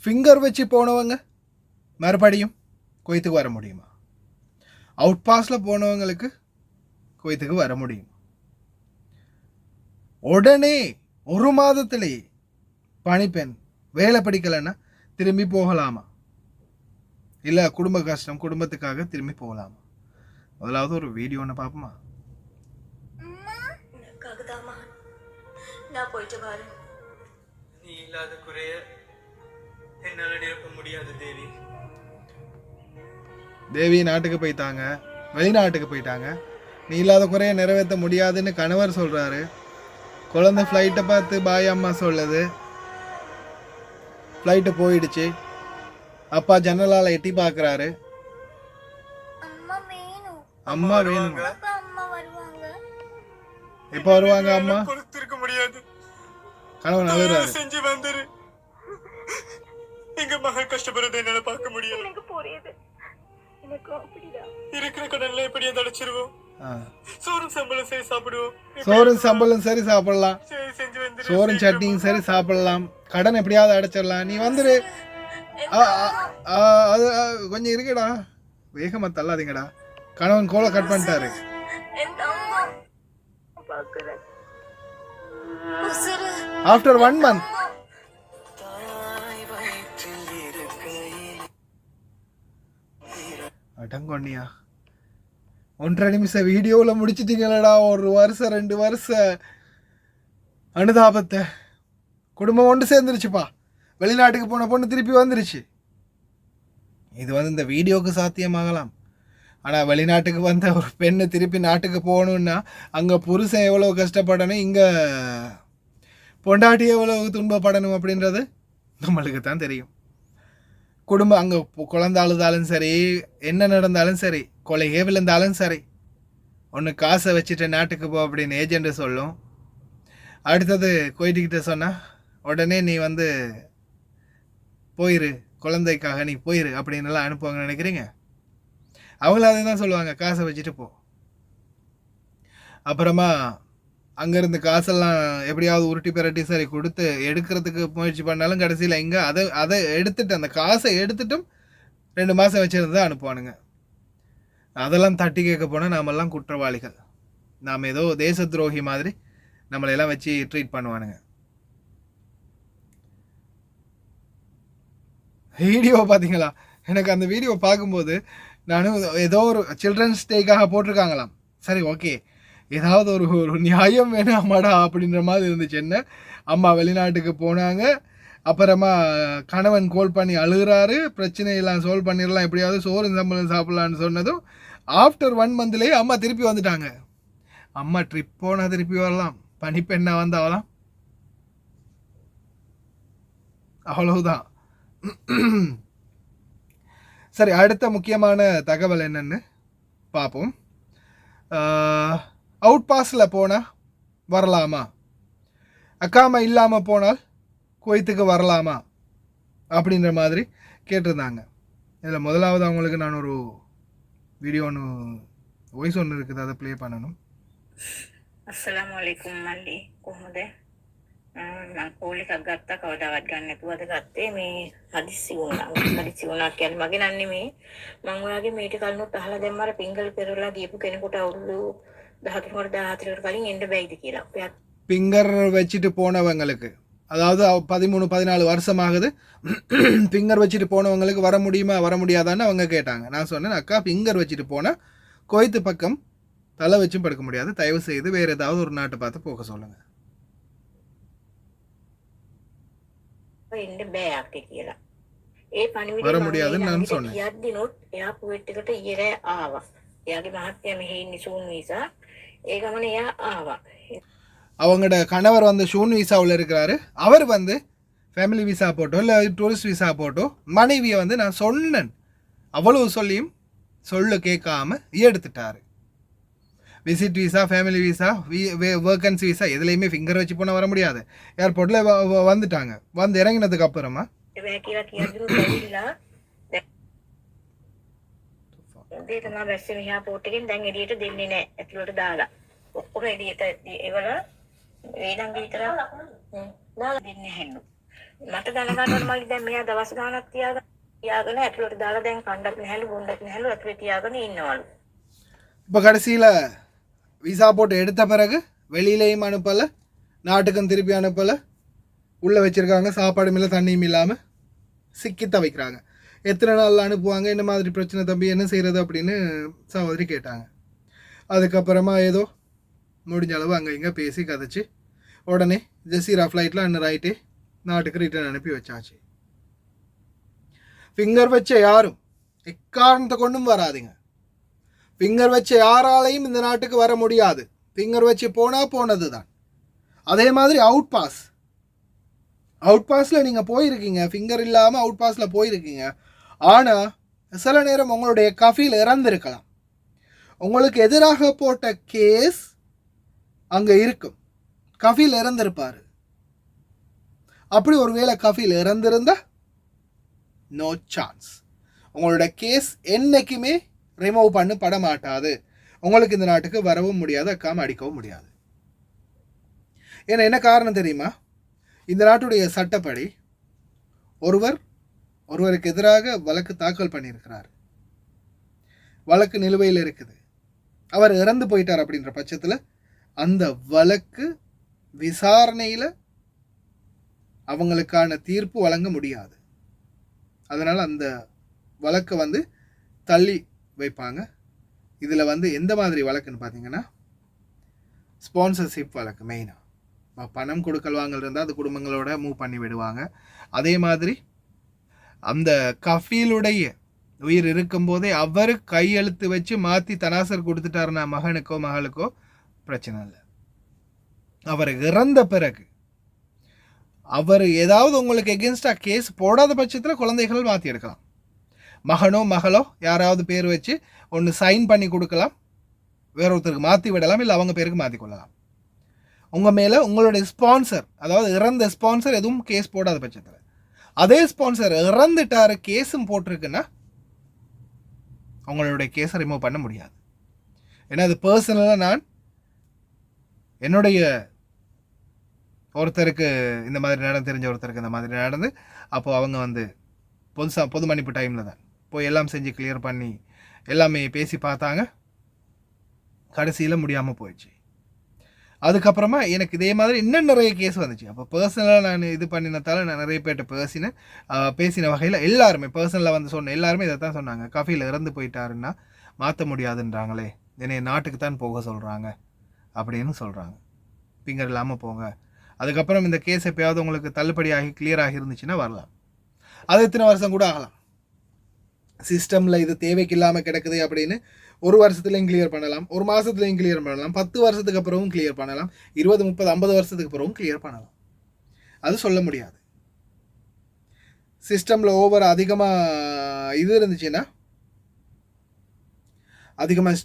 Finger வச்சு போனவங்க மறுபடியும் குவைத்துக்கு வர முடியுமா? அவுட் பாஸில் போனவங்களுக்கு குவைத்துக்கு வர முடியும். உடனே ஒரு மாதத்திலேயே பணிப்பெண் வேலை படிக்கலைன்னா திரும்பி போகலாமா? இல்லை குடும்ப கஷ்டம் குடும்பத்துக்காக திரும்பி போகலாமா? முதலாவது ஒரு வீடியோ ஒன்று பார்ப்போமா? நான் போயிட்டு வரேன். நீ இல்லாத குறைய என்னால் நிரப்ப முடியாது தேவி. தேவி நாட்டுக்கு போயிட்டாங்க, வெளிநாட்டுக்கு போயிட்டாங்க. நீ இல்லாத குறைய நிறைவேற்ற முடியாதுன்னு கணவர் சொல்றாரு. குழந்தை ஃப்ளைட்டை பார்த்து பாய் அம்மா சொல்லுது. ஃப்ளைட்டு போயிடுச்சு. அப்பா ஜன்னலால் எட்டி பார்க்குறாரு. அம்மா வேணும். எப்போ வருவாங்க அம்மா? கொடுத்திருக்க முடியாது. கணவன் அழுறாரு. செஞ்சு வந்துரு. எங்க மகள் கஷ்டப்படுறதை என்னால பார்க்க முடியாது. எனக்கு புரியுது. எனக்கு அப்படிதான். இருக்கிற கடன்ல எப்படியா தடைச்சிருவோம். சோறும் சம்பளம் சரி சாப்பிடுவோம். சோறும் சம்பளம் சரி சாப்பிடலாம். சோறும் சட்னியும் சரி சாப்பிடலாம். கடன் எப்படியாவது அடைச்சிடலாம். நீ வந்துரு. அது கொஞ்சம் இருக்குடா, வேகமா தள்ளாதீங்கடா. கணவன் கோலை கட் பண்ணிட்டாரு. ஆஃப்டர் 1 month அடங்கொன்னியா 1.5 நிமிஷம் வீடியோவில் முடிச்சிட்டீங்களடா. 1 வருஷம் 2 வருஷம் அனுதாபத்தை. குடும்பம் ஒன்று சேர்ந்துருச்சுப்பா. வெளிநாட்டுக்கு போன பொண்ணு திருப்பி வந்துருச்சு. இது வந்து இந்த வீடியோவுக்கு சாத்தியமாகலாம். ஆனால் வெளிநாட்டுக்கு வந்த ஒரு பெண்ணு திருப்பி நாட்டுக்கு போகணுன்னா அங்கே புருஷன் எவ்வளோ கஷ்டப்படணும், இங்கே பொண்டாட்டி எவ்வளோ துன்பப்படணும் அப்படின்றது நம்மளுக்கு தான் தெரியும். குடும்பம் அங்கே குழந்தை அழுதாலும் சரி, என்ன நடந்தாலும் சரி, கொலையே விழுந்தாலும் சரி, ஒன்று காசை வச்சுட்டு நாட்டுக்கு போ அப்படின்னு ஏஜெண்ட்டு சொல்லும். அடுத்தது கோயிட்டுக்கிட்ட சொன்னால் உடனே நீ வந்து போயிரு, குழந்தைக்காக நீ போயிரு அப்படின்னுலாம் அனுப்புவாங்கன்னு நினைக்கிறீங்க? அவங்கள அதை தான் சொல்லுவாங்க, காசை வச்சுட்டு போ. அப்புறமா அங்கேருந்து காசெல்லாம் எப்படியாவது உருட்டி பிரட்டி சரி கொடுத்து எடுக்கிறதுக்கு முயற்சி பண்ணாலும் கடைசியில் இங்கே அதை எடுத்துட்டு அந்த காசை எடுத்துட்டும் 2 மாதம் வச்சுருந்து தான் அனுப்புவானுங்க. அதெல்லாம் தட்டி கேட்க போனால் நாமெல்லாம் குற்றவாளிகள், நாம் ஏதோ தேச துரோகி மாதிரி நம்மளையெல்லாம் வச்சு ட்ரீட் பண்ணுவானுங்க. வீடியோ பார்த்தீங்களா? எனக்கு அந்த வீடியோ பார்க்கும்போது நானும் ஏதோ ஒரு சில்ட்ரன்ஸ் டேக்காக போட்டிருக்காங்களாம். சரி ஓகே, ஏதாவது ஒரு நியாயம் வேணாமாடா அப்படின்ற மாதிரி இருந்துச்சு. என்ன, அம்மா வெளிநாட்டுக்கு போனாங்க, அப்புறமா கணவன் கால் பண்ணி அழுகிறாரு, பிரச்சனையெல்லாம் சால்வ் பண்ணிடலாம், எப்படியாவது சோறு சம்பளம் சாப்பிட்லான்னு சொன்னதும் ஆஃப்டர் 1 மந்த்லேயே அம்மா திருப்பி வந்துட்டாங்க. அம்மா ட்ரிப் போனால் திருப்பி வரலாம், பனிப்பெண்ணா வந்தாவலாம், அவ்வளவுதான். சரி, அடுத்த முக்கியமான தகவல் என்னன்னு பார்ப்போம். அவுட் பாஸில் போனால் வரலாமா, அக்காமா இல்லாமல் போனால் குவைத்துக்கு வரலாமா அப்படின்ற மாதிரி கேட்டிருந்தாங்க. இதில் முதலாவது அவங்களுக்கு நான் ஒரு வீடியோ ஒன்று வாய்ஸ் ஒன்று இருக்குது, அதை ப்ளே பண்ணணும். அஸ்ஸலாமு அலைக்கும் மல்லி කොහොමද? මම කෝල් එකක් ගත්තා කවදාවත් ගන්න නැතුව අද ගත්තේ. මේ හදිස්සි වුණා කියන්නේ මගේ නන් නෙමෙයි. මම ඔයාගේ මේක කලිනුත් අහලා දැම්මා අර පිංගල් පෙරවලා ගියපු කෙනෙකුට අවුරුදු 13 කලින් එන්න බැයිද කියලා. பிங்கர் வச்சுட்டு போனவங்களுக்கு, அதாவது 13-14 வருஷம் ஆகுது, பிங்கர் வச்சுட்டு போனவங்களுக்கு வர முடியுமா வர முடியாதான்னு அவங்க கேட்டாங்க. நான் சொன்னேன், அக்கா பிங்கர் வச்சுட்டு போனால் குவைத்து பக்கம் தலை வச்சும் படுக்க முடியாது, தயவு செய்து வேறு ஏதாவது ஒரு நாட்டை பார்த்து போக சொல்லுங்கள். வர முடியாதுன்னு நான் சொன்னேன். அவங்களோட கணவர் வந்து ஷூன் விசாவில் இருக்கிறாரு. அவர் வந்து ஃபேமிலி விசா போட்டோ இல்லை டூரிஸ்ட் விசா போட்டோ மனைவியை வந்து நான் சொன்னேன், அவ்வளவு சொல்லியும் சொல்ல கேட்காம எடுத்துட்டாரு. விசிட் விசா, ஃபேமிலி விசா, வேர்க்கன்சி விசா எதுலேயுமே ஃபிங்கர் வச்சு போனால் வர முடியாது. ஏர்போர்ட்டில் வந்துட்டாங்க. வந்து இறங்கினதுக்கு அப்புறமா මට දැනගන්න ඕන මල්ලි දැන් මෙයා දවස් ගානක් තියාගෙන ඇතුළට දාලා දැන් කණ්ඩක් නැහැලු බොණ්ඩක් නැහැලු ඇතුළේ තියාගෙන ඉන්නවලු. இப்போ கடைசியில் விசா போட்டு எடுத்த பிறகு வெளியிலையும் அனுப்பலை, நாட்டுக்கும் திருப்பி அனுப்பலை, உள்ளே வச்சுருக்காங்க, சாப்பாடும் இல்லை தண்ணியும் இல்லாமல் சிக்கி தவிக்கிறாங்க. எத்தனை நாளில் அனுப்புவாங்க, என்ன மாதிரி பிரச்சனை தம்பி, என்ன செய்கிறது அப்படின்னு சகோதரி கேட்டாங்க. அதுக்கப்புறமா ஏதோ முடிஞ்ச அளவு அங்கே இங்கே பேசி கதைச்சி உடனே ஜெசீரா ஃப்ளைட்டில் அன்ன ரைட்டே நாட்டுக்கு ரிட்டர்ன் அனுப்பி வச்சாச்சு. ஃபிங்கர் வச்ச யாரும் எக்காரணத்தை கொண்டும் வராதிங்க. ஃபிங்கர் வச்ச யாராலையும் இந்த நாட்டுக்கு வர முடியாது. ஃபிங்கர் வச்சு போனால் போனது தான். அதே மாதிரி அவுட் பாஸில் நீங்கள் போயிருக்கீங்க, ஃபிங்கர் இல்லாமல் அவுட் பாஸில் போயிருக்கீங்க. ஆனால் சில நேரம் உங்களுடைய கஃபீல் இறந்திருக்கலாம். உங்களுக்கு எதிராக போட்ட கேஸ் அங்கே இருக்கும், கஃபீல் இறந்திருப்பார். அப்படி ஒருவேளை கஃபீல் இறந்திருந்தா நோ சான்ஸ், உங்களோட கேஸ் என்றைக்குமே ரிமூவ் பண்ணப்பட மாட்டாது. உங்களுக்கு இந்த நாட்டுக்கு வரவும் முடியாது, அக்காம அடிக்கவும் முடியாது. ஏன்னா என்ன காரணம் தெரியுமா? இந்த நாட்டுடைய சட்டப்படி ஒருவருக்கு எதிராக வழக்கு தாக்கல் பண்ணியிருக்கிறார், வழக்கு நிலுவையில் இருக்குது, அவர் இறந்து போயிட்டார். அப்படின்ற பட்சத்தில் அந்த வழக்கு விசாரணையில் அவங்களுக்கான தீர்ப்பு வழங்க முடியாது. அதனால் அந்த வழக்கை தள்ளி வைப்பாங்க. இதில் எந்த மாதிரி வழக்குன்னு பார்த்தீங்கன்னா ஸ்பான்சர்ஷிப் வழக்கு. மெயினாக பணம் கொடுக்கல் வாங்கல் இருந்தால் அது குடும்பங்களோட மூவ் பண்ணி விடுவாங்க. அதே மாதிரி அந்த கஃபீலுடைய உயிர் இருக்கும்போதே அவர் கையெழுத்து வச்சு மாற்றி தனாசர் கொடுத்துட்டாருன்னா மகனுக்கோ மகளுக்கோ பிரச்சனை இல்லை. அவர் இறந்த பிறகு அவர் ஏதாவது உங்களுக்கு எகென்ஸ்டாக கேஸ் போடாத பட்சத்தில் குழந்தைகள் மாற்றி எடுக்கலாம். மகனோ மகளோ யாராவது பேர் வச்சு ஒன்று சைன் பண்ணி கொடுக்கலாம், வேற ஒருத்தருக்கு மாற்றி விடலாம், இல்லை அவங்க பேருக்கு மாற்றி கொள்ளலாம். உங்கள் மேலே உங்களுடைய ஸ்பான்சர், அதாவது இறந்த ஸ்பான்சர் எதுவும் கேஸ் போடாத பட்சத்தில், அதே ஸ்பான்சர் இறந்துட்டார் கேஸும் போட்டிருக்குன்னா உங்களுடைய கேஸை ரிமூவ் பண்ண முடியாது. ஏன்னா அது பர்சனலாக நான் என்னுடைய ஒருத்தருக்கு இந்த மாதிரி தெரிஞ்ச ஒருத்தருக்கு இந்த மாதிரி நடந்து, அப்போது அவங்க பொது மன்னிப்பு டைமில் தான் போய் எல்லாம் செஞ்சு கிளியர் பண்ணி எல்லாமே பேசி பார்த்தாங்க. கடைசியில் முடியாமல் போயிடுச்சு. அதுக்கப்புறமா எனக்கு இதே மாதிரி இன்னும் நிறைய கேஸ் வந்துச்சு. அப்போ பர்சனலாக நான் இது பண்ணினதால நான் நிறைய பேர்கிட்ட பேசின வகையில் எல்லாருமே பர்சனலாக சொன்ன எல்லாருமே இதை தான் சொன்னாங்க. கஃபீல் இறந்து போயிட்டாருன்னா மாற்ற முடியாதுன்றாங்களே, என்னை நாட்டுக்கு தான் போக சொல்கிறாங்க அப்படின்னு சொல்கிறாங்க. ஃபிங்கர் இல்லாமல் போங்க. அதுக்கப்புறம் இந்த கேஸ் எப்போயாவது உங்களுக்கு தள்ளுபடியாகி கிளியர் ஆகி இருந்துச்சுன்னா வரலாம். அது இத்தனை வருஷம் கூட ஆகலாம். சிஸ்டமில் இது தேவைக்கு இல்லாமல் கிடக்குது அப்படின்னு 1 வருஷத்துலையும் கிளியர் பண்ணலாம், 1 மாதத்துலையும் கிளியர் பண்ணலாம், 10 வருஷத்துக்கு அப்புறமும் கிளியர் பண்ணலாம், 20, 30, 50 வருஷத்துக்கு அப்புறமும் கிளியர் பண்ணலாம். அது சொல்ல முடியாது. சிஸ்டமில் ஓவர் அதிகமாக இது இருந்துச்சுன்னா, அதிகமாக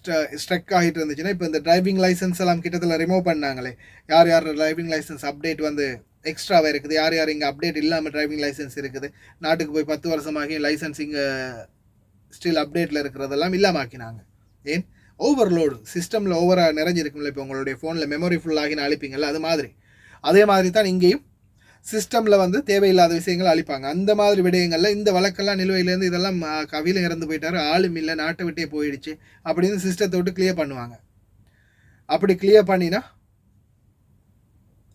ஸ்ட்ரக் ஆகிட்டு இருந்துச்சுன்னா, இப்போ இந்த டிரைவிங் லைசன்ஸ் எல்லாம் கிட்டத்தில் ரிமூவ் பண்ணாங்களே, யார் டிரைவிங் லைசன்ஸ் அப்டேட் எக்ஸ்ட்ராவாக இருக்குது, யார் இங்கே அப்டேட் இல்லாமல் டிரைவிங் லைசன்ஸ் இருக்குது, நாட்டுக்கு போய் 10 வருஷமாகி லைசன்ஸ் இங்கே ஸ்டில் அப்டேட்டில் இருக்கிறதெல்லாம் இல்லாமல் ஆக்கினாங்க. ஏன்? ஓவர்லோடு சிஸ்டமில் ஓவராக நிறைஞ்சிருக்கும்ல. இப்போ உங்களுடைய ஃபோனில் மெமரி ஃபுல்லாகின்னு அழிப்பீங்கள்ல, அது மாதிரி அதே மாதிரி தான் இங்கேயும் சிஸ்டமில் தேவையில்லாத விஷயங்கள் அழிப்பாங்க. அந்த மாதிரி விடயங்களில் இந்த வழக்கெல்லாம் நிலுவையிலேருந்து இதெல்லாம் கவியில் இறந்து போயிட்டார், ஆளும் இல்லை, நாட்டை விட்டே போயிடுச்சு அப்படின்னு சிஸ்டத்தை விட்டு கிளியர் பண்ணுவாங்க. அப்படி கிளியர் பண்ணினா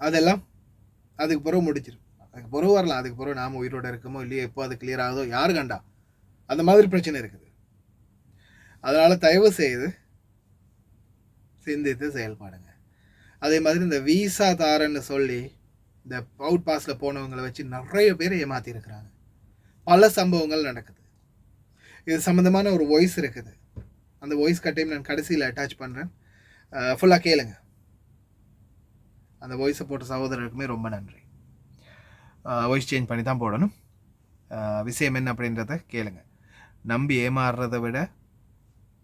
அதெல்லாம் அதுக்கு பிறகு முடிச்சிடும். அதுக்கு பிறகு வரலாம், அதுக்கு பிறகு நாம் உயிரோடு இருக்கமோ இல்லையோ, எப்போ அது கிளியர் ஆகுதோ யாரு கண்டா, அந்த மாதிரி பிரச்சனை இருக்குது. அதனால் தயவு செய்து சிந்தித்து செயல்பாடுங்க. அதே மாதிரி இந்த வீசா தாரன்னு சொல்லி இந்த அவுட் பாஸில் போனவங்களை வச்சு நிறைய பேர் ஏமாற்றிருக்கிறாங்க. பல சம்பவங்கள் நடக்குது. இது சம்மந்தமான ஒரு வாய்ஸ் இருக்குது. அந்த வாய்ஸ் கட்டையும் நான் கடைசியில் அட்டாச் பண்ணுறேன், ஃபுல்லாக கேளுங்க. அந்த வாய்ஸை போட்ட சகோதரருக்குமே ரொம்ப நன்றி. வாய்ஸ் சேஞ்ச் பண்ணி தான் போடணும். விஷயம் என்ன அப்படின்றத கேளுங்க. நம்பி ஏமாறுறதை விட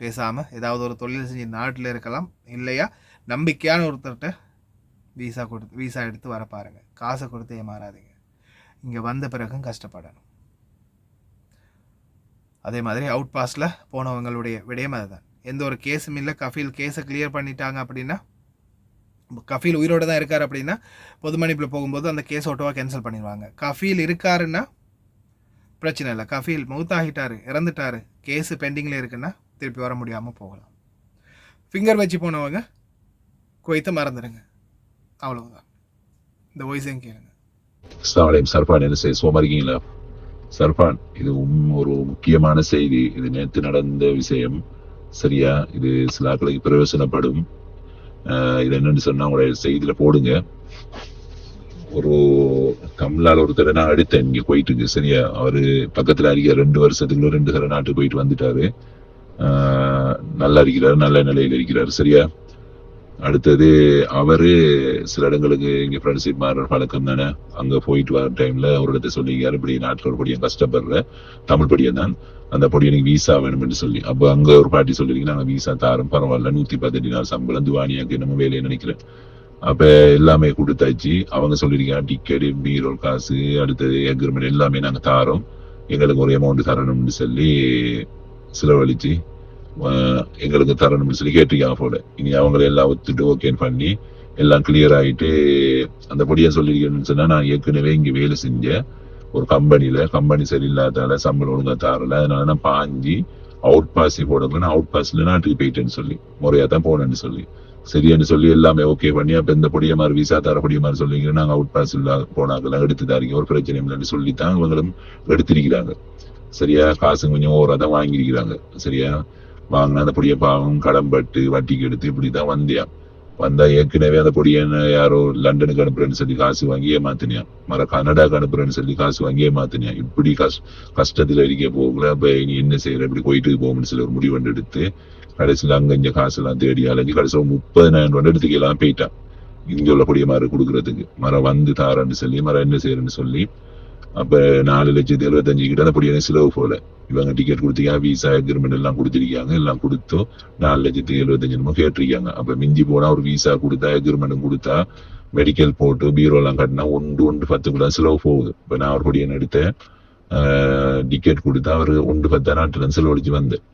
பேசாமல் ஏதாவது ஒரு தொழில் செஞ்சு நாட்டில் இருக்கலாம், இல்லையா நம்பிக்கையான ஒருத்தர்கிட்ட வீசா எடுத்து வர பாருங்கள். காசை கொடுத்து ஏமாறாதீங்க. இங்கே வந்த பிறகும் கஷ்டப்படணும். அதே மாதிரி அவுட் பாஸில் போனவங்களுடைய விடயம் அதுதான். எந்த ஒரு கேஸும் இல்லை, கஃபீல் கேஸை கிளியர் பண்ணிட்டாங்க அப்படின்னா கஃபீல் உயிரோடு தான் இருக்கார் அப்படின்னா பொது மன்னிப்பில் போகும்போது அந்த கேஸ் ஓட்டோவாக கேன்சல் பண்ணிடுவாங்க. கஃபீல் இருக்காருன்னா பிரச்சனை இல்லை. கஃபீல் மவுத்தாகிட்டார், இறந்துட்டார், கேஸு பெண்டிங்கில் இருக்குன்னா திருப்பி வர முடியாமல் போகலாம். ஃபிங்கர் வச்சு போனவங்க குவைத்தை மறந்துடுங்க, அவ்வளவுதான். இந்த வாய்ஸையும் கேளுங்க. சர்பான் என்ன செய்ய சும்மா இருக்கீங்களா? சர்பான், இது ஒரு முக்கியமான செய்தி. இது நேற்று நடந்த விஷயம், சரியா? இது சில ஆட்களுக்கு பிரயோசனப்படும். இது என்னன்னு சொன்னா உங்களுடைய செய்தியில போடுங்க. ஒரு தமிழால் ஒருத்தர் நான் எடுத்தேன் இங்க போயிட்டு, சரியா? அவரு பக்கத்துல அறிய 2 வருஷத்துக்குள்ள 2 தடவை நாட்டுக்கு போயிட்டு வந்துட்டாரு. நல்லா இருக்கிறாரு, நல்ல நிலையில இருக்கிறாரு, சரியா? அடுத்தது அவரு சில இடங்களுக்கு இங்க ஃப்ரெண்ட்ஷிப் மாறுற பழக்கம் தானே, அங்க போயிட்டு வர டைம்ல ஒரு இடத்த சொல்லிக்காரு, இப்படி நாட்டுல ஒரு படியம் கஷ்டப்படுற தமிழ் படியம் தான், அந்த பொடி எனக்கு வீசா வேணும்னு சொல்லி. அப்ப அங்க ஒரு பாட்டி சொல்லிருக்கு, நாங்க வீசா தாரோம், பரவாயில்ல, 110 தினார் சம்பளம், துவானியாக்கு நம்ம வேலையை நினைக்கிறேன். அப்ப எல்லாமே கொடுத்தாச்சு. அவங்க சொல்லிருக்காங்க டிக்கெட், பீரோல் காசு, அடுத்தது அக்ரிமெண்ட் எல்லாமே நாங்க தாரோம், எங்களுக்கு ஒரு அமௌண்ட் தரணும்னு சொல்லி செலவழிச்சு எங்களுக்கு தரணும்னு சொல்லி கேட்டிருக்காங்க போல. இனி அவங்களை எல்லாம் ஒத்துட்டு ஓகேன்னு பண்ணி எல்லாம் கிளியர் ஆயிட்டு அந்த பொடியை சொல்லிருக்கேன்னு சொன்னா, நான் ஏற்கனவே இங்க வேலை செஞ்ச ஒரு கம்பெனி சரியில்லாதால சம்பளம் ஒழுங்கா தாரல, அதனால நான் பாஞ்சி அவுட் பாஸ் போடுங்க, நான் அவுட் பாஸ்ல நாட்டுக்கு போயிட்டேன்னு சொல்லி முறையா தான் போனேன்னு சொல்லி சரியான்னு சொல்லி எல்லாமே ஓகே பண்ணி, அப்ப இந்த பொடிய மாதிரி விசா தர பொடிய மாதிரி சொல்லிங்க, நாங்க அவுட் பாஸ் போனாக்கெல்லாம் எடுத்து தாரிங்க, ஒரு பிரச்சனை இல்லைன்னு சொல்லித்தான் இவங்களும் எடுத்திருக்கிறாங்க, சரியா? காசு கொஞ்சம் ஓவரா தான் வாங்கியிருக்கிறாங்க, சரியா? வாங்கினா அந்த பொடிய பாவம் கடன்பட்டு வட்டிக்கு எடுத்து இப்படிதான் வந்தா ஏற்கனவே அந்த பொடிய யாரோ லண்டனுக்கு அனுப்புறேன்னு சொல்லி காசு வாங்கி ஏமாத்தினியா, கனடாக்கு அனுப்புறேன்னு சொல்லி காசு வாங்கி ஏமாத்தினியா. இப்படி கஷ்டத்துல இருக்க போகல. அப்ப நீ என்ன செய்யற, இப்படி போயிட்டு போகும்னு சொல்லி ஒரு முடிவு எடுத்து கடைசியில் அங்க காசு எல்லாம் தேடி அலைஞ்சு கடைசியில் 30,000 எடுத்துக்கலாம் போயிட்டான் இங்க உள்ள பொடிய மாதிரி கொடுக்கறதுக்கு. வந்து தாரன்னு சொல்லி என்ன செய்யறன்னு சொல்லி அப்ப 4,75,000 கிட்ட அந்த பொடியான செலவு போல. இவங்க டிக்கெட் கொடுத்திருக்காங்க, விசா அக்ரிமெண்ட் எல்லாம் கொடுத்திருக்காங்க, எல்லாம் கொடுத்தோ 4,75,000 கேட்டிருக்காங்க. அப்ப மிஞ்சி போனா ஒரு விசா கொடுத்தா அக்ரிமெண்ட் கொடுத்தா மெடிக்கல் போட்டு பீரோ எல்லாம் கட்டினா 1 கூட செலவு போகுது. இப்ப நான் ஒரு பொடியன் எடுத்தேன், டிக்கெட் கொடுத்தா அவர் 1,10 நாட்டுல செலவழிச்சு வந்தேன்,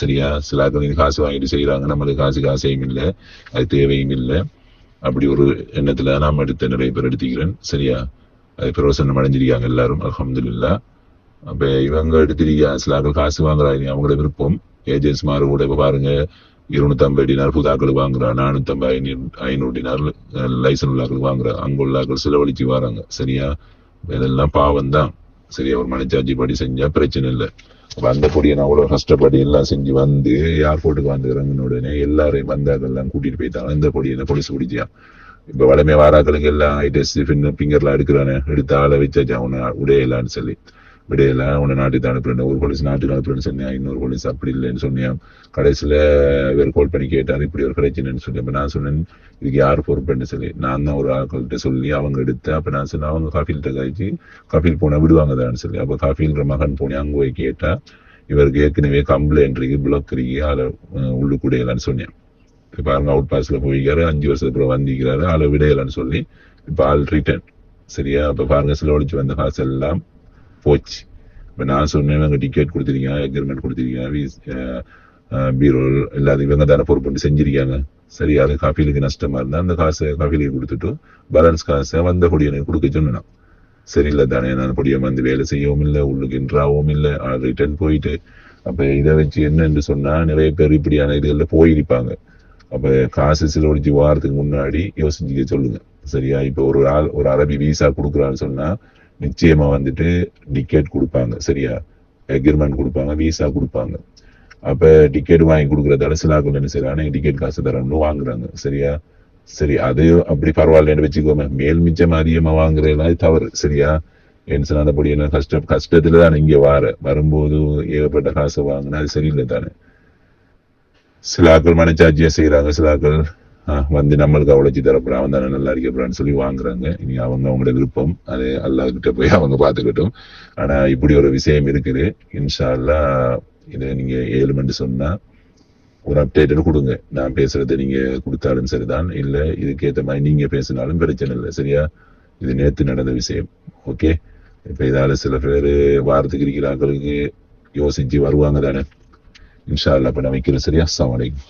சரியா? சில காசு வாங்கிட்டு செய்யறாங்க, நம்மளுக்கு காசையும் இல்லை, அது தேவையும் இல்லை. அப்படி ஒரு எண்ணத்துல நாம நிறைய பேர் எடுத்துக்கிறேன், சரியா? அது பிரயோசனம் அடைஞ்சிருக்காங்க எல்லாரும், அல்ஹம்துலில்லாஹ். அப்ப இவங்க எடுத்திருக்காங்க, சில காசு வாங்குறாங்க, அவங்களோட விருப்பம். ஏஜென்ட்ஸ் மாறு கூட இப்ப பாருங்க 250 டினார் புதாக்கள் வாங்குறா, 450 500 டினார் லைசன்ஸ் உள்ளாக்கள் வாங்குறா, அங்க உள்ளாக்கள் செலவழிச்சு வராங்க, சரியா? இதெல்லாம் பாவம் தான், சரியா? ஒரு மனச்சாட்சி படி செஞ்சா பிரச்சனை இல்லை. அப்ப அந்த பொடியை நான் அவ்வளவு கஷ்டப்பட்டு எல்லாம் செஞ்சு வந்து ஏர்போர்ட்டுக்கு வந்துக்கிறேங்கன்னு உடனே எல்லாரையும் வந்தாக்கெல்லாம் கூட்டிட்டு போயிட்டாங்க. இந்த பொடியை போலீஸ் பிடிச்சியா. இப்ப வளமே வாராக்களுக்கு எல்லாம் ஐடெஸ்ட் பிங்கர்லாம் எடுக்கிறானே, எடுத்து ஆளை வச்சாச்சு, அவனை உடையலான்னு சொல்லி விடையில உன்னை நாட்டுக்கு அனுப்புறேன், ஒரு போலீஸ் நாட்டுக்கு அனுப்புறேன்னு சொன்னேன், இன்னொரு போலீஸ் அப்படி இல்லைன்னு சொன்னேன். கடைசியில வேறு கால் பண்ணி கேட்டாரு, இப்படி ஒரு பிரச்சனைன்னு சொல்லி. அப்ப நான் சொன்னேன், இதுக்கு யார் பொறுப்புன்னு சொல்லி நான் தான் ஒரு ஆட்கள்கிட்ட சொல்லி அவங்க எடுத்தேன். அப்ப நான் சொன்னேன், அவங்க கஃபீல்கிட்ட காய்ச்சி கஃபீல் போனா விடுவாங்கதான்னு சொல்லி. அப்ப கஃபீல்ற மகன் போனேன், அங்க போய் கேட்டா இவருக்கு ஏற்கனவே கம்ப்ளைண்ட் இருக்கு, பிளாக் இருக்கு, ஆளை உள்ளுக்குடையலான்னு சொன்னேன். இப்ப அவங்க அவுட் பாஸ்ல போய்க்காரு, 5 வருஷத்துக்கு வந்திக்கிறாரு, ஆளை விடையலான்னு சொல்லி இப்ப ஆள் ரிட்டர்ன், சரியா? அப்ப பாருங்க செலவழிச்சு வந்த காசு எல்லாம் போச்சு. இப்ப நான் சொன்னேன், இவங்க டிக்கெட் கொடுத்திருக்கீங்க, அக்ரிமெண்ட் கொடுத்திருக்கீங்க, பீரோ எல்லாத்தையும் இவங்க தானே பொறுப்பு செஞ்சிருக்காங்க, சரியா? அது கஃபீலுக்கு நஷ்டமா இருந்தா அந்த காசை கஃபீலுக்கு கொடுத்துட்டு பேலன்ஸ் காசை வந்த பொடியனுக்கு கொடுக்க சொன்னா சரியில்லை தானே? நான் பொடியை வந்து வேலை செய்யவும் இல்லை, உள்ளுக்கு இன்றாவும் இல்லை, ரிட்டர்ன் போயிட்டு. அப்ப இதை வச்சு என்னன்னு சொன்னா நிறைய பேர் இப்படியான இதுகள்ல போயிருப்பாங்க. அப்ப காசு செலவழிச்சு வாரத்துக்கு முன்னாடி யோசிச்சுக்க சொல்லுங்க, சரியா? இப்ப ஒரு அரபி விசா கொடுக்குறான்னு சொன்னா நிச்சயமா வந்துட்டு டிக்கெட் கொடுப்பாங்க, சரியா? அக்ரிமெண்ட் கொடுப்பாங்க, விசா கொடுப்பாங்க. அப்ப டிக்கெட் வாங்கி கொடுக்குறதால சில ஆட்கள் என்ன செய்யறாங்க, டிக்கெட் காசு தரணும்னு வாங்குறாங்க, சரியா? சரி, அது அப்படி பரவாயில்லன்னு வச்சுக்கோங்க. மேல் மிச்சம் அதிகமா வாங்குறதுலாம் தவறு, சரியா? ஏன்னு சொன்னா அந்த பொடி என்ன கஷ்டத்துல தானே இங்க வரும்போது ஏகப்பட்ட காசை வாங்கினா அது சரியில்லை தானே? சில ஆட்கள் மனச்சாட்சியா செய்யறாங்க, சில ஆட்கள் வந்து நம்மளுக்கு அவ்வளோச்சி தரப்போறான், அவன் தானே நல்லா இருக்கப்படுறான்னு சொல்லி வாங்குறாங்க. இனி அவங்களோட விருப்பம், அது அல்லாஹ் கிட்ட போய் அவங்க பார்த்துக்கிட்டோம். ஆனா இப்படி ஒரு விஷயம் இருக்குது. இன்ஷா அல்லாஹ் இதை நீங்க 7 மணி சொன்னா ஒரு அப்டேட் கொடுங்க. நான் பேசுறதை நீங்க கொடுத்தாலும் சரிதான், இல்ல இதுக்கேற்ற மாதிரி நீங்க பேசினாலும் பிரச்சனை இல்லை, சரியா? இது நேத்து நடந்த விஷயம், ஓகே? இப்ப இதால சில பேரு வாரத்துக்கு இருக்கிற ஆட்களுக்கு யோசிச்சு வருவாங்க தானே? இன்ஷா அல்லாஹ் இப்ப நான் வைக்கிறேன், சரியா? அஸ்ஸலாமு அலைக்கும்.